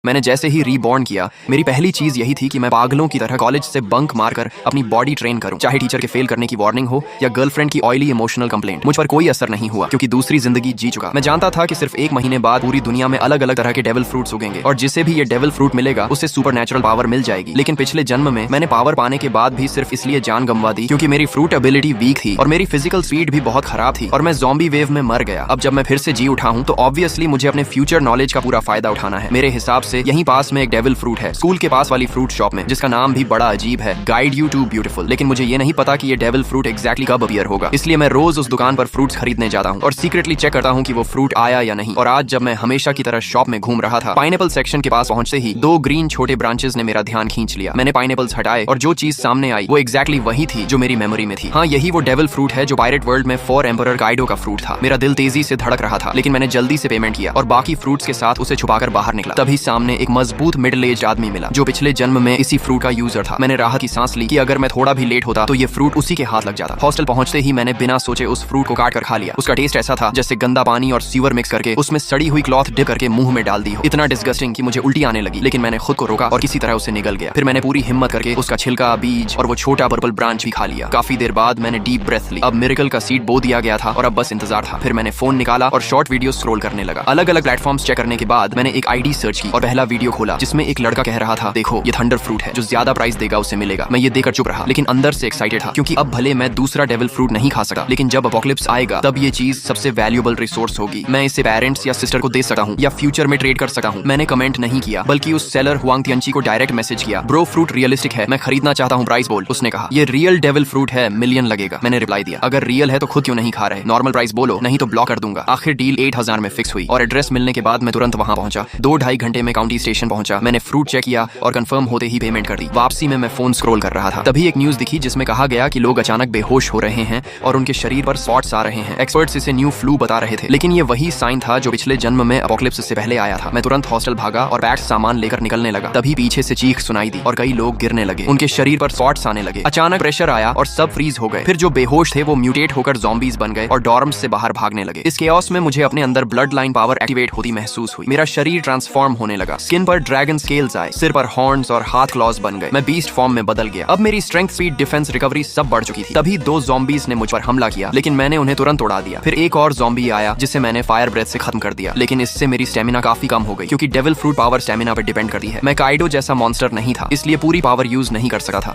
मैंने जैसे ही रीबॉर्न किया, मेरी पहली चीज यही थी कि मैं पागलों की तरह कॉलेज से बंक मारकर अपनी बॉडी ट्रेन करूं। चाहे टीचर के फेल करने की वार्निंग हो या गर्लफ्रेंड की ऑयली इमोशनल कंप्लेंट, मुझ पर कोई असर नहीं हुआ क्योंकि दूसरी जिंदगी जी चुका। मैं जानता था कि सिर्फ 1 महीने बाद पूरी दुनिया में अलग अलग तरह के डेविल फ्रूट्स उगेंगे और जिसे भी ये डेविल फ्रूट मिलेगा उसे सुपरनैचुरल पावर मिल जाएगी। लेकिन पिछले जन्म में मैंने पावर पाने के बाद भी सिर्फ इसलिए जान गंवा दी क्योंकि मेरी फ्रूट एबिलिटी वीक थी और मेरी फिजिकल स्पीड भी बहुत खराब थी और मैं ज़ॉम्बी वेव में मर गया। अब जब मैं फिर से जी उठा हूं तो ऑब्वियसली मुझे अपने फ्यूचर नॉलेज का पूरा फायदा उठाना है। मेरे हिसाब से यहीं पास में डेविल फ्रूट है, स्कूल के पास वाली फ्रूट शॉप में, जिसका नाम भी बड़ा अजीब है, गाइड यू टू ब्यूटीफुल। लेकिन मुझे ये नहीं पता कि ये डेविल फ्रूट एग्जैक्टली कब अपीयर होगा, इसलिए मैं रोज उस दुकान पर फ्रूट्स खरीदने जाता हूँ और सीक्रेटली चेक करता हूँ कि वो फ्रूट आया या नहीं। और आज जब मैं हमेशा की तरह शॉप में घूम रहा था, पाइनएप्पल सेक्शन के पास पहुंचते ही 2 ग्रीन छोटे ब्रांचेस ने मेरा ध्यान खींच लिया। मैंने पाइनएप्पल्स हटाए और जो चीज सामने आई वो एग्जैक्टली वही थी जो मेरी मेमोरी में थी। हाँ, यही वो डेविल फ्रूट है जो पायरेट वर्ल्ड में 4 एम्परर काइडो का फ्रूट था। मेरा दिल तेजी से धड़क रहा था, लेकिन मैंने जल्दी से पेमेंट किया और बाकी फ्रूट्स के साथ उसे छुपाकर बाहर निकला। तभी सामने एक मजबूत मिडिल एज आदमी मिला जो पिछले जन्म में इसी फ्रूट का यूजर था। मैंने राहत की सांस ली कि अगर मैं थोड़ा भी लेट होता तो ये फ्रूट उसी के हाथ लग जाता। हॉस्टल पहुंचते ही मैंने बिना सोचे उस फ्रूट को काट कर खा लिया। उसका टेस्ट ऐसा था जैसे गंदा पानी और सीवर मिक्स करके उसमें सड़ी हुई क्लॉथ डिप करके मुंह में डाल दी हो। इतना डिस्गस्टिंग कि मुझे उल्टी आने लगी, लेकिन मैंने खुद को रोका और किसी तरह उसे निगल गया। फिर मैंने पूरी हिम्मत करके उसका छिलका, बीज और वो छोटा पर्पल ब्रांच भी खा लिया। काफी देर बाद मैंने डीप ब्रेथ ली। अब मिरेकल का सीड बो दिया गया था और अब बस इंतजार था। फिर मैंने फोन निकाला और शॉर्ट वीडियो स्क्रॉल करने लगा। अलग अलग प्लेटफॉर्म्स चेक करने के बाद मैंने एक आईडी सर्च की और पहला वीडियो खोला जिसमें एक लड़का कह रहा था, देखो ये थंडर फ्रूट है, जो ज्यादा प्राइस देगा उसे मिलेगा। मैं ये देखकर चुप रहा, लेकिन अंदर से एक्साइटेड था क्योंकि अब भले मैं दूसरा डेविल फ्रूट नहीं खा सकता, लेकिन जब अपोकलिप्स आएगा तब ये चीज सबसे वैल्यूएबल रिसोर्स होगी। मैं इसे पेरेंट्स या सिस्टर को दे सकता हूँ या फ्यूचर में ट्रेड कर सकता हूँ। मैंने कमेंट नहीं किया, बल्कि उस सेलर हुआंग तियनची को डायरेक्ट मैसेज किया, ब्रो फ्रूट रियलिस्टिक है, मैं खरीदना चाहता हूँ, प्राइस बोल। उसने कहा ये रियल डेविल फ्रूट है, मिलियन लगेगा। मैंने रिप्लाई दिया, अगर रियल है तो खुद क्यों नहीं खा रहे, नॉर्मल प्राइस बोलो, नहीं तो ब्लॉक कर दूंगा। आखिर डील 8000 में फिक्स हुई और एड्रेस मिलने के बाद मैं तुरंत वहां पहुंचा। 2-2.5 घंटे में काउंटी स्टेशन पहुंचा। मैंने फ्रूट चेक किया और कंफर्म होते ही पेमेंट कर दी। वापसी में मैं फोन स्क्रॉल कर रहा था, तभी एक न्यूज दिखी जिसमें कहा गया कि लोग अचानक बेहोश हो रहे हैं और उनके शरीर पर स्पॉट्स आ रहे हैं। एक्सपर्ट्स इसे न्यू फ्लू बता रहे थे, लेकिन ये वही साइन था जो पिछले जन्म में अपोकलिप्स से पहले आया था। मैं तुरंत हॉस्टल भागा और बैग्स सामान लेकर निकलने लगा। तभी पीछे से चीख सुनाई दी और कई लोग गिरने लगे, उनके शरीर पर स्पॉट्स आने लगे। अचानक प्रेशर आया और सब फ्रीज हो गए। फिर जो बेहोश थे वो म्यूटेट होकर ज़ॉम्बीज बन गए और डॉर्म्स से बाहर भागने लगे। इस केओस में मुझे अपने अंदर ब्लड लाइन पावर एक्टिवेट होती महसूस हुई। मेरा शरीर ट्रांसफॉर्म होने लगा, स्किन पर ड्रैगन स्केल्स आए, सिर पर हॉर्न्स और हाथ क्लॉज बन गए। मैं बीस्ट फॉर्म में बदल गया। अब मेरी स्ट्रेंथ, स्पीड, डिफेंस, रिकवरी सब बढ़ चुकी थी। तभी 2 ज़ॉम्बीज ने मुझ पर हमला किया, लेकिन मैंने उन्हें तुरंत उड़ा दिया। फिर एक और ज़ॉम्बी आया जिसे मैंने फायर ब्रेथ से खत्म कर दिया, लेकिन इससे मेरी स्टेमिना काफी कम हो गई क्योंकि डेविल फ्रूट पावर स्टेमिना पर डिपेंड करती है। मैं काइडो जैसा मॉन्स्टर नहीं था, इसलिए पूरी पावर यूज नहीं कर सका था।